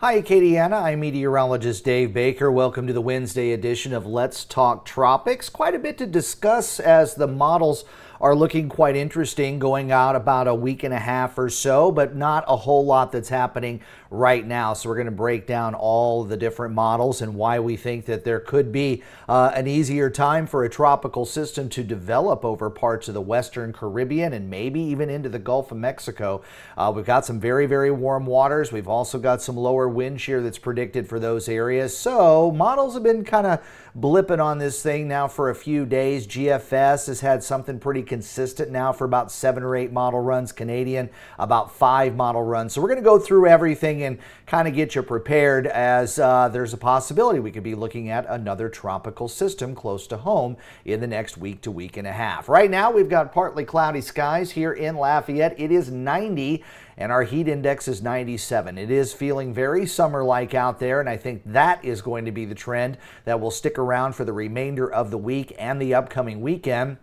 Hi, Acadiana. I'm Meteorologist Dave Baker. Welcome to the Wednesday edition of Let's Talk Tropics. Quite a bit to discuss as the models are looking quite interesting going out about a week and a half or so, but not a whole lot that's happening right now. So we're going to break down all the different models and why we think that there could be an easier time for a tropical system to develop over parts of the Western Caribbean and maybe even into the Gulf of Mexico. We've got some very, very warm waters. We've also got some lower wind shear that's predicted for those areas. So models have been kind of blipping on this thing now for a few days. GFS has had something pretty consistent now for about 7 or 8 model runs. Canadian, about 5 model runs. So we're going to go through everything and kind of get you prepared as there's a possibility we could be looking at another tropical system close to home in the next week to week and a half. Right now we've got partly cloudy skies here in Lafayette. It is 90 and our heat index is 97. It is feeling very summer-like out there, and I think that is going to be the trend that will stick around for the remainder of the week and the upcoming weekend.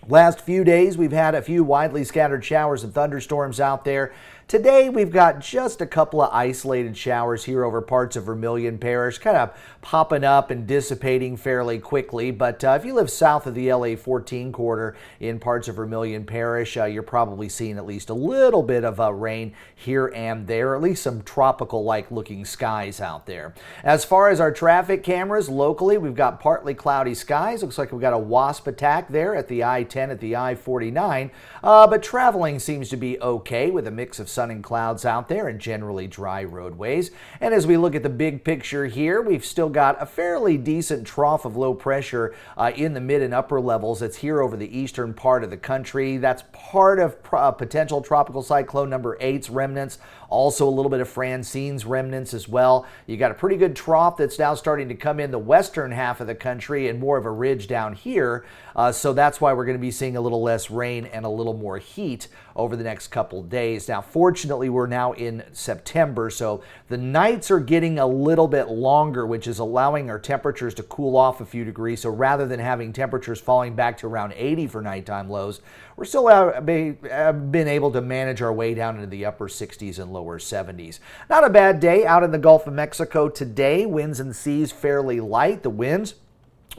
Last few days, we've had a few widely scattered showers and thunderstorms out there. Today, we've got just a couple of isolated showers here over parts of Vermilion Parish, kind of popping up and dissipating fairly quickly. But if you live south of the LA 14 corridor in parts of Vermilion Parish, you're probably seeing at least a little bit of rain here and there, at least some tropical-like looking skies out there. As far as our traffic cameras locally, we've got partly cloudy skies. Looks like we've got a wasp attack there at the I-10 at the I-49, but traveling seems to be okay with a mix of sun and clouds out there and generally dry roadways. And as we look at the big picture here, we've still got a fairly decent trough of low pressure in the mid and upper levels. It's here over the eastern part of the country. That's part of potential tropical cyclone number 8's remnants. Also a little bit of Francine's remnants as well. You got a pretty good trough that's now starting to come in the western half of the country and more of a ridge down here. So that's why we're going to be seeing a little less rain and a little more heat over the next couple days. Now, fortunately, we're now in September, so the nights are getting a little bit longer, which is allowing our temperatures to cool off a few degrees. So rather than having temperatures falling back to around 80 for nighttime lows, we're still been able to manage our way down into the upper 60s and lower 70s. Not a bad day out in the Gulf of Mexico today. Winds and seas fairly light. The winds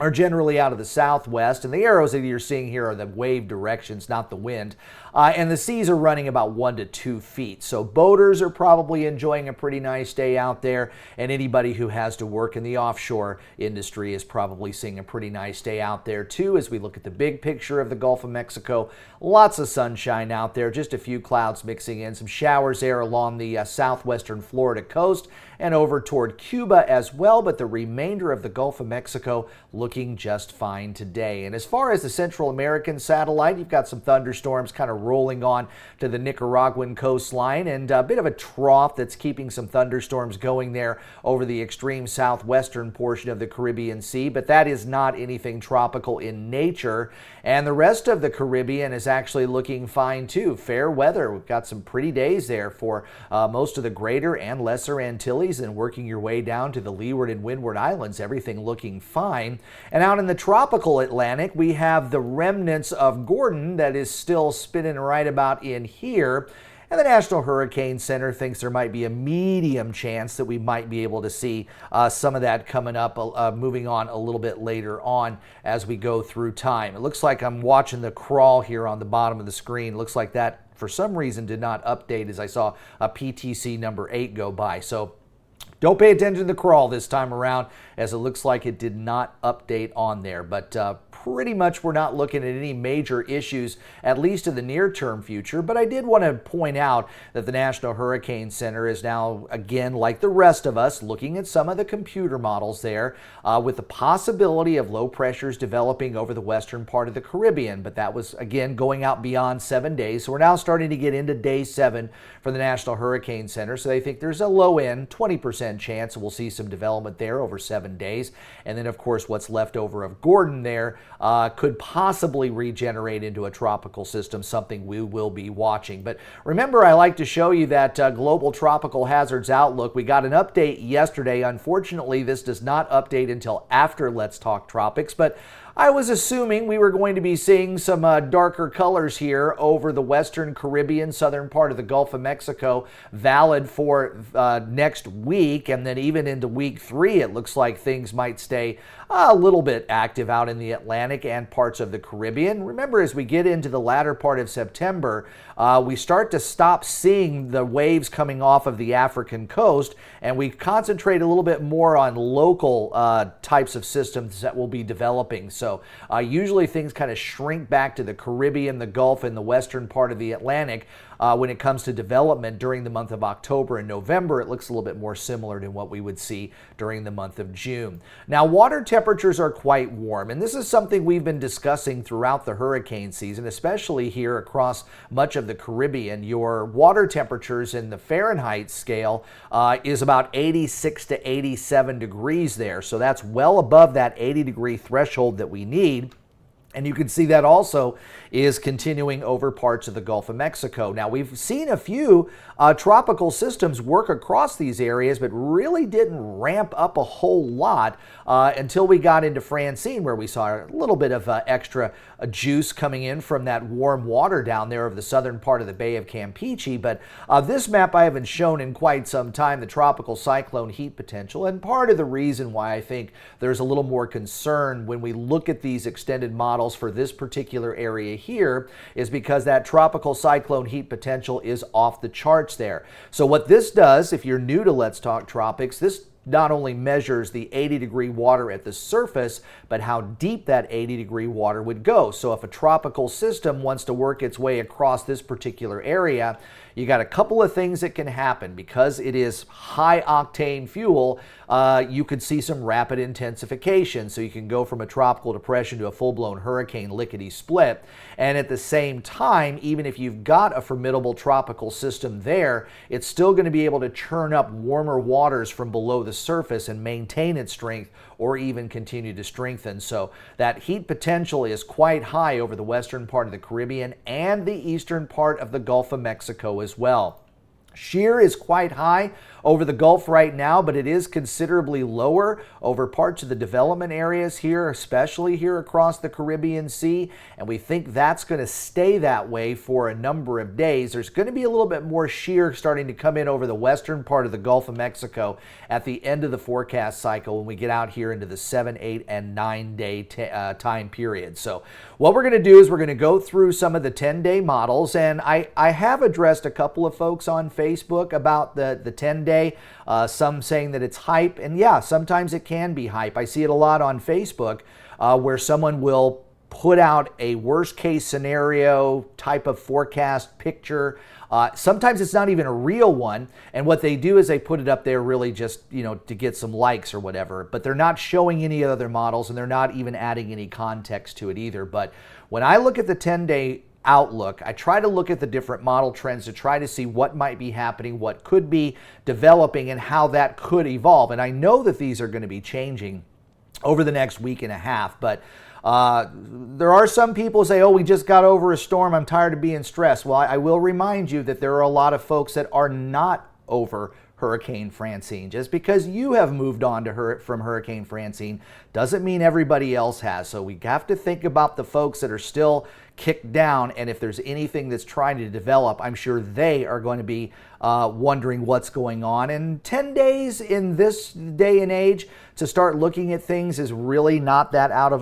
are generally out of the southwest, and the arrows that you're seeing here are the wave directions, not the wind. And the seas are running about 1 to 2 feet. So boaters are probably enjoying a pretty nice day out there, and anybody who has to work in the offshore industry is probably seeing a pretty nice day out there too. As we look at the big picture of the Gulf of Mexico, lots of sunshine out there, just a few clouds mixing in, some showers there along the southwestern Florida coast and over toward Cuba as well, but the remainder of the Gulf of Mexico looking just fine today. And as far as the Central American satellite, you've got some thunderstorms kind of rolling on to the Nicaraguan coastline and a bit of a trough that's keeping some thunderstorms going there over the extreme southwestern portion of the Caribbean Sea, but that is not anything tropical in nature. And the rest of the Caribbean is actually looking fine too. Fair weather. We've got some pretty days there for most of the greater and lesser Antilles, and working your way down to the Leeward and Windward Islands, everything looking fine. And out in the tropical Atlantic, we have the remnants of Gordon that is still spinning right about in here. And the National Hurricane Center thinks there might be a medium chance that we might be able to see some of that coming up, moving on a little bit later on as we go through time. It looks like I'm watching the crawl here on the bottom of the screen. Looks like that, for some reason, did not update as I saw a PTC number 8 go by. So don't pay attention to the crawl this time around, as it looks like it did not update on there. But pretty much we're not looking at any major issues, at least in the near-term future. But I did want to point out that the National Hurricane Center is now, again, like the rest of us, looking at some of the computer models there with the possibility of low pressures developing over the western part of the Caribbean. But that was, again, going out beyond 7 days. So we're now starting to get into day 7 for the National Hurricane Center. So they think there's a low-end 20% chance we'll see some development there over 7 days. And then, of course, what's left over of Gordon there could possibly regenerate into a tropical system, something we will be watching. But remember, I like to show you that global tropical hazards outlook. We got an update yesterday. Unfortunately, this does not update until after Let's Talk Tropics, but I was assuming we were going to be seeing some darker colors here over the western Caribbean, southern part of the Gulf of Mexico, valid for next week, and then even into week 3, it looks like things might stay a little bit active out in the Atlantic and parts of the Caribbean. Remember, as we get into the latter part of September, we start to stop seeing the waves coming off of the African coast, and we concentrate a little bit more on local types of systems that will be developing. So usually things kind of shrink back to the Caribbean, the Gulf, and the western part of the Atlantic. When it comes to development during the month of October and November, it looks a little bit more similar to what we would see during the month of June. Now, water temperatures are quite warm, and this is something we've been discussing throughout the hurricane season, especially here across much of the Caribbean. Your water temperatures in the Fahrenheit scale is about 86 to 87 degrees there, so that's well above that 80-degree threshold that we need. And you can see that also is continuing over parts of the Gulf of Mexico. Now, we've seen a few tropical systems work across these areas, but really didn't ramp up a whole lot until we got into Francine, where we saw a little bit of extra juice coming in from that warm water down there of the southern part of the Bay of Campeche. But this map I haven't shown in quite some time, the tropical cyclone heat potential. And part of the reason why I think there's a little more concern when we look at these extended models for this particular area here is because that tropical cyclone heat potential is off the charts there. So what this does, if you're new to Let's Talk Tropics, this not only measures the 80-degree water at the surface, but how deep that 80-degree water would go. So if a tropical system wants to work its way across this particular area, you got a couple of things that can happen. Because it is high octane fuel, you could see some rapid intensification. So you can go from a tropical depression to a full-blown hurricane lickety-split. And at the same time, even if you've got a formidable tropical system there, it's still going to be able to churn up warmer waters from below the surface and maintain its strength or even continue to strengthen. So that heat potential is quite high over the western part of the Caribbean and the eastern part of the Gulf of Mexico as well. Shear is quite high over the Gulf right now, but it is considerably lower over parts of the development areas here, especially here across the Caribbean Sea, and we think that's going to stay that way for a number of days. There's going to be a little bit more shear starting to come in over the western part of the Gulf of Mexico at the end of the forecast cycle when we get out here into the 7, 8, and 9-day time period. So what we're going to do is we're going to go through some of the 10-day models, and I have addressed a couple of folks on Facebook about the 10-day, some saying that it's hype, and yeah, sometimes it can be hype. I see it a lot on Facebook where someone will put out a worst case scenario type of forecast picture. Sometimes it's not even a real one, and what they do is they put it up there really just, you know, to get some likes or whatever, but they're not showing any other models, and they're not even adding any context to it either. But when I look at the 10-day outlook, I try to look at the different model trends to try to see what might be happening, what could be developing, and how that could evolve. And I know that these are going to be changing over the next week and a half, but there are some people who say, oh, we just got over a storm, I'm tired of being stressed. Well, I will remind you that there are a lot of folks that are not over Hurricane Francine. Just because you have moved on to from Hurricane Francine doesn't mean everybody else has. So we have to think about the folks that are still kicked down, and if there's anything that's trying to develop, I'm sure they are going to be wondering what's going on. And 10 days in this day and age to start looking at things is really not that out of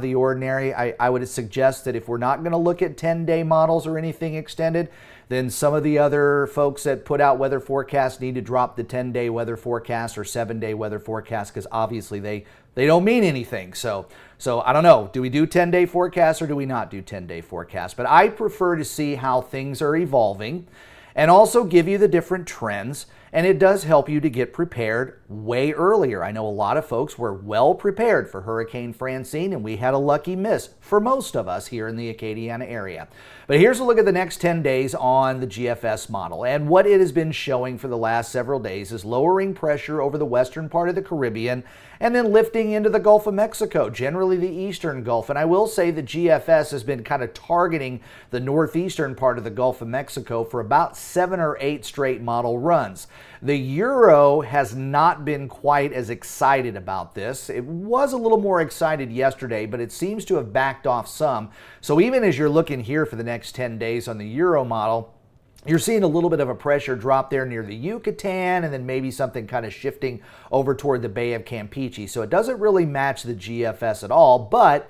the ordinary. I would suggest that if we're not going to look at 10-day models or anything extended, then some of the other folks that put out weather forecasts need to drop the 10-day weather forecast or 7-day weather forecast, because obviously they don't mean anything. So I don't know, do we do 10-day forecasts or do we not do 10-day forecasts? But I prefer to see how things are evolving and also give you the different trends, and it does help you to get prepared way earlier. I know a lot of folks were well prepared for Hurricane Francine, and we had a lucky miss for most of us here in the Acadiana area. But here's a look at the next 10 days on the GFS model, and what it has been showing for the last several days is lowering pressure over the western part of the Caribbean and then lifting into the Gulf of Mexico, generally the eastern Gulf. And I will say the GFS has been kind of targeting the northeastern part of the Gulf of Mexico for about 7 or 8 straight model runs. The Euro has not been quite as excited about this. It was a little more excited yesterday, but it seems to have backed off some. So even as you're looking here for the next 10 days on the Euro model, you're seeing a little bit of a pressure drop there near the Yucatan, and then maybe something kind of shifting over toward the Bay of Campeche. So it doesn't really match the GFS at all, but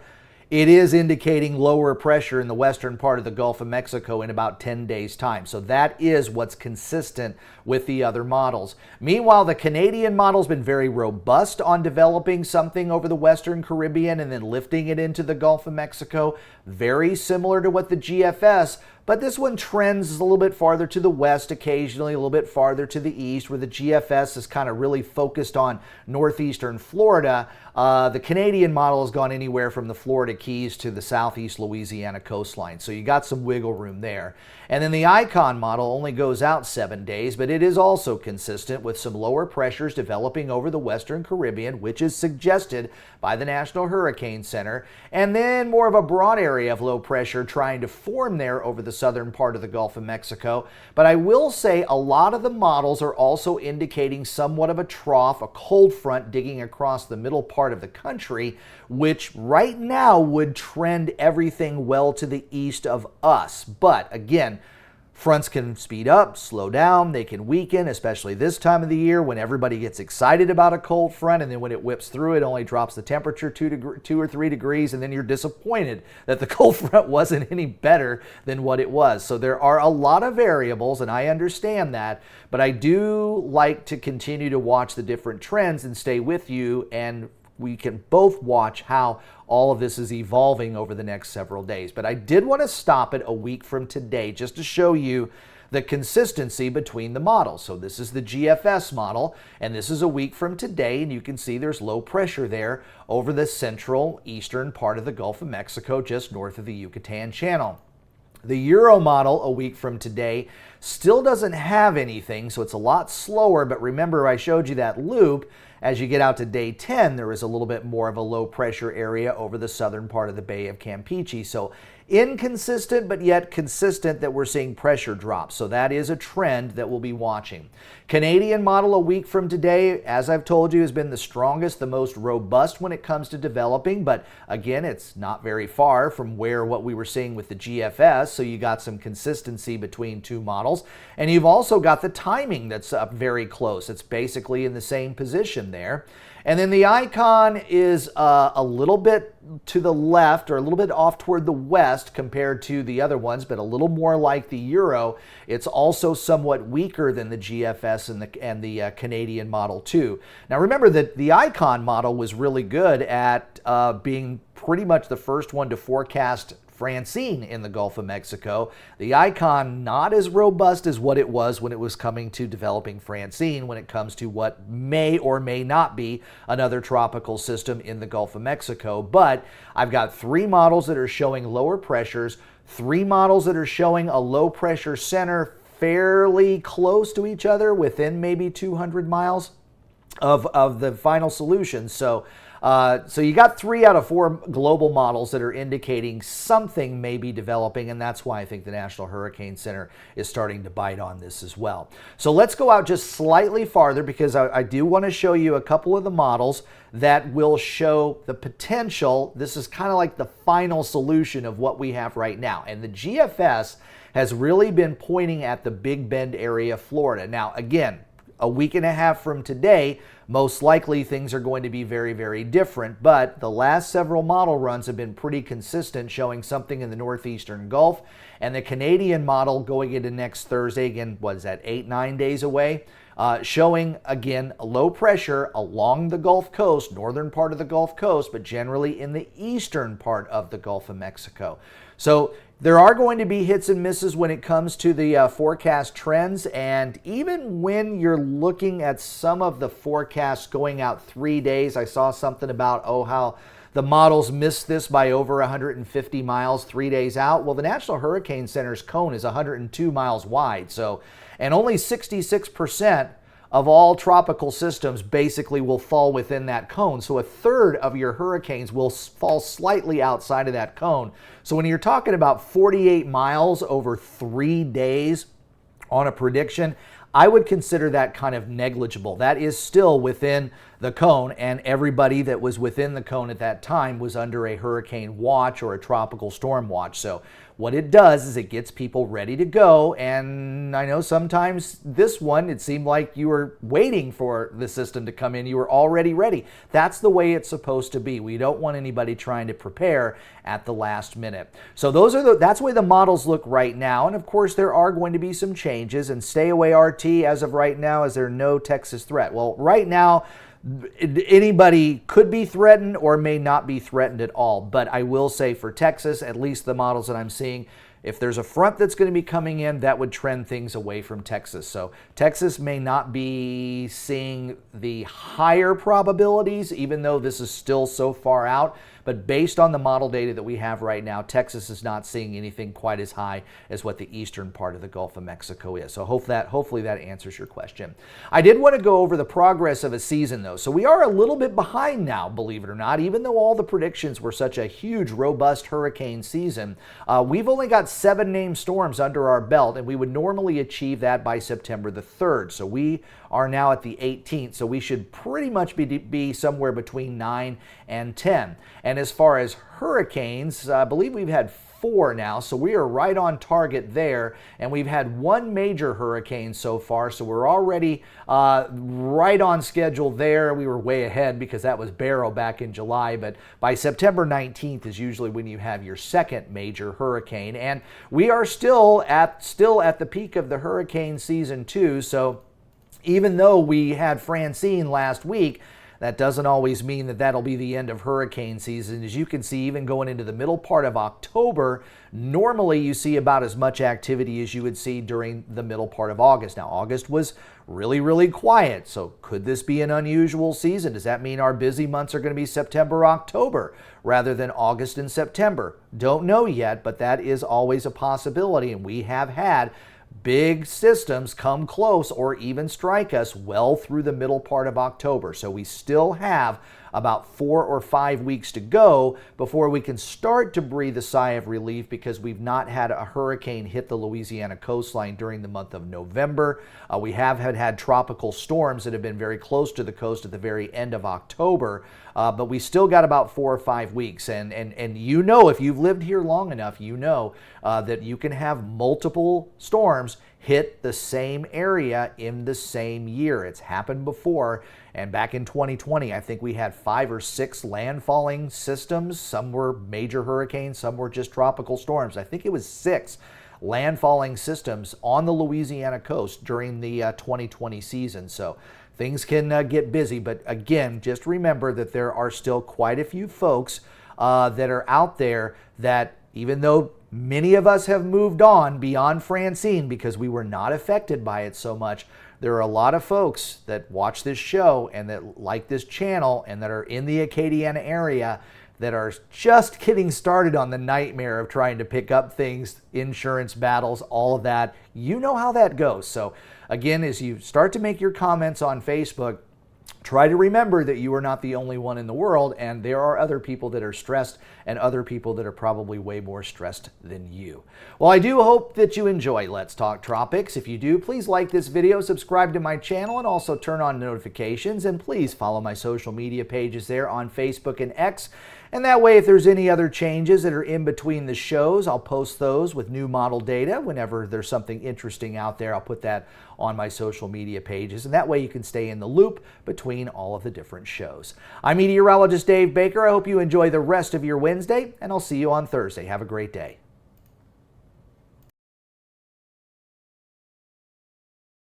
it is indicating lower pressure in the western part of the Gulf of Mexico in about 10 days' time. So that is what's consistent with the other models. Meanwhile, the Canadian model's been very robust on developing something over the Western Caribbean and then lifting it into the Gulf of Mexico. Very similar to what the GFS, but this one trends a little bit farther to the west occasionally, a little bit farther to the east, where the GFS is kind of really focused on northeastern Florida. The Canadian model has gone anywhere from the Florida Keys to the southeast Louisiana coastline. So you got some wiggle room there. And then the Icon model only goes out 7 days, but it is also consistent with some lower pressures developing over the Western Caribbean, which is suggested by the National Hurricane Center, and then more of a broad area of low pressure trying to form there over the southern part of the Gulf of Mexico. But I will say a lot of the models are also indicating somewhat of a trough, a cold front digging across the middle part of the country, which right now would trend everything well to the east of us. But again, fronts can speed up, slow down, they can weaken, especially this time of the year when everybody gets excited about a cold front, and then when it whips through, it only drops the temperature 2 or 3 degrees, and then you're disappointed that the cold front wasn't any better than what it was. So there are a lot of variables, and I understand that, but I do like to continue to watch the different trends and stay with you, and we can both watch how all of this is evolving over the next several days. But I did want to stop it a week from today just to show you the consistency between the models. So this is the GFS model, and this is a week from today, and you can see there's low pressure there over the central eastern part of the Gulf of Mexico, just north of the Yucatan Channel. The Euro model a week from today still doesn't have anything, so it's a lot slower, but remember I showed you that loop. As you get out to day 10, there is a little bit more of a low pressure area over the southern part of the Bay of Campeche. So inconsistent, but yet consistent that we're seeing pressure drops. So that is a trend that we'll be watching. Canadian model a week from today, as I've told you, has been the strongest, the most robust when it comes to developing. But again, it's not very far from what we were seeing with the GFS. So you got some consistency between two models. And you've also got the timing that's up very close. It's basically in the same position there. And then the Icon is a little bit to the left or a little bit off toward the west compared to the other ones, but a little more like the Euro. It's also somewhat weaker than the GFS and the Canadian model too. Now remember that the Icon model was really good at being pretty much the first one to forecast Francine in the Gulf of Mexico. The Icon not as robust as what it was when it was coming to developing Francine when it comes to what may or may not be another tropical system in the Gulf of Mexico. But I've got 3 models that are showing lower pressures, 3 models that are showing a low pressure center fairly close to each other within maybe 200 miles of the final solution. So you got 3 out of 4 global models that are indicating something may be developing, and that's why I think the National Hurricane Center is starting to bite on this as well. So let's go out just slightly farther because I do want to show you a couple of the models that will show the potential. This is kind of like the final solution of what we have right now. And the GFS has really been pointing at the Big Bend area, Florida. Now, again, a week and a half from today, most likely things are going to be very, very different, but the last several model runs have been pretty consistent, showing something in the northeastern Gulf, and the Canadian model going into next Thursday, again, what is that, 8-9 days away, showing, again, low pressure along the Gulf Coast, northern part of the Gulf Coast, but generally in the eastern part of the Gulf of Mexico. So there are going to be hits and misses when it comes to the forecast trends, and even when you're looking at some of the forecasts going out 3 days, I saw something about, how the models missed this by over 150 miles 3 days out. Well, the National Hurricane Center's cone is 102 miles wide, and only 66% of all tropical systems basically will fall within that cone. So a third of your hurricanes will fall slightly outside of that cone. So when you're talking about 48 miles over 3 days on a prediction, I would consider that kind of negligible. That is still within the cone, and everybody that was within the cone at that time was under a hurricane watch or a tropical storm watch. So what it does is it gets people ready to go, and I know sometimes this one, it seemed like you were waiting for the system to come in. You were already ready. That's the way it's supposed to be. We don't want anybody trying to prepare at the last minute. So that's the way the models look right now, and of course there are going to be some changes, and stay away RT as of right now, as there no Texas threat. Well, right now, anybody could be threatened or may not be threatened at all. But I will say for Texas, at least the models that I'm seeing, if there's a front that's going to be coming in, that would trend things away from Texas. So Texas may not be seeing the higher probabilities, even though this is still so far out. But based on the model data that we have right now, Texas is not seeing anything quite as high as what the eastern part of the Gulf of Mexico is. So hopefully that answers your question. I did want to go over the progress of a season, though. So we are a little bit behind now, believe it or not. Even though all the predictions were such a huge, robust hurricane season, we've only got 7 named storms under our belt, and we would normally achieve that by September the 3rd. So we are now at the 18th, so we should pretty much be somewhere between 9 and 10. And as far as hurricanes, I believe we've had 4 now, so we are right on target there. And we've had 1 major hurricane so far, so we're already right on schedule there. We were way ahead because that was Barrow back in July, but by September 19th is usually when you have your second major hurricane. And we are still at the peak of the hurricane season too, so even though we had Francine last week, that doesn't always mean that that'll be the end of hurricane season. As you can see, even going into the middle part of October, normally you see about as much activity as you would see during the middle part of August. Now, August was really, really quiet. So could this be an unusual season? Does that mean our busy months are going to be September, October, rather than August and September? Don't know yet, but that is always a possibility. And we have had big systems come close or even strike us well through the middle part of October. So we still have about 4 or 5 weeks to go before we can start to breathe a sigh of relief, because we've not had a hurricane hit the Louisiana coastline during the month of November. We have had tropical storms that have been very close to the coast at the very end of October, but we still got about 4 or 5 weeks. And you know, if you've lived here long enough, you know that you can have multiple storms hit the same area in the same year. It's happened before. And back in 2020, I think we had 5 or 6 landfalling systems. Some were major hurricanes, some were just tropical storms. I think it was 6 landfalling systems on the Louisiana coast during the 2020 season. So things can get busy. But again, just remember that there are still quite a few folks that are out there that, even though many of us have moved on beyond Francine because we were not affected by it so much, there are a lot of folks that watch this show and that like this channel and that are in the Acadiana area that are just getting started on the nightmare of trying to pick up things, insurance battles, all of that. You know how that goes. So again, as you start to make your comments on Facebook, try to remember that you are not the only one in the world, and there are other people that are stressed and other people that are probably way more stressed than you. Well, I do hope that you enjoy Let's Talk Tropics. If you do, please like this video, subscribe to my channel, and also turn on notifications. And please follow my social media pages there on Facebook and X. And that way, if there's any other changes that are in between the shows, I'll post those with new model data. Whenever there's something interesting out there, I'll put that on my social media pages. And that way you can stay in the loop between all of the different shows. I'm Meteorologist Dave Baker. I hope you enjoy the rest of your Wednesday, and I'll see you on Thursday. Have a great day.